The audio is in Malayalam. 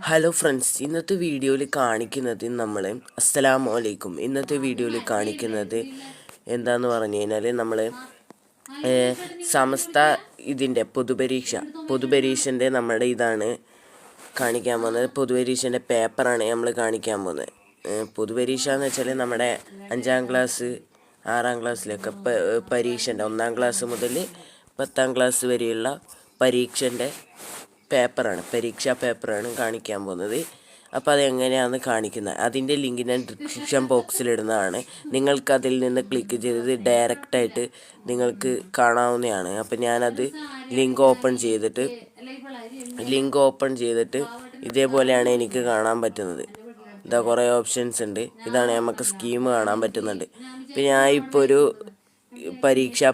ഹലോ ഫ്രണ്ട്സ്, ഇന്നത്തെ വീഡിയോയിൽ കാണിക്കുന്നത് അസ്സലാമു അലൈക്കും. ഇന്നത്തെ വീഡിയോയിൽ കാണിക്കുന്നത് എന്താന്ന് പറഞ്ഞു കഴിഞ്ഞാൽ നമ്മൾ സമസ്ത ഇതിൻ്റെ പൊതുപരീക്ഷൻ്റെ നമ്മുടെ ഇതാണ് കാണിക്കാൻ പോകുന്നത്. പൊതുപരീക്ഷൻ്റെ പേപ്പറാണ് നമ്മൾ കാണിക്കാൻ പോകുന്നത്. പൊതുപരീക്ഷ എന്ന് വെച്ചാൽ നമ്മുടെ 5ാം ക്ലാസ് 6ാം ക്ലാസ്സിലൊക്കെ പരീക്ഷൻ്റെ 1ാം ക്ലാസ് മുതൽ 10ാം ക്ലാസ് വരെയുള്ള പരീക്ഷാ പേപ്പറാണ് കാണിക്കാൻ പോകുന്നത്. അപ്പോൾ അതെങ്ങനെയാണ് കാണിക്കുന്നത്, അതിൻ്റെ ലിങ്ക് ഞാൻ ഡിസ്ക്രിപ്ഷൻ ബോക്സിലിടുന്നതാണ്. നിങ്ങൾക്കതിൽ നിന്ന് ക്ലിക്ക് ചെയ്ത് ഡയറക്റ്റായിട്ട് നിങ്ങൾക്ക് കാണാവുന്നതാണ്. അപ്പോൾ ഞാനത് ലിങ്ക് ഓപ്പൺ ചെയ്തിട്ട് ഇതേപോലെയാണ് എനിക്ക് കാണാൻ പറ്റുന്നത്. ഇതാ കുറേ ഓപ്ഷൻസ് ഉണ്ട്. ഇതാണ് നമുക്ക് സ്കീം കാണാൻ പറ്റുന്നുണ്ട്. ഇപ്പോൾ ഞാൻ ഇപ്പോൾ ഒരു പരീക്ഷാ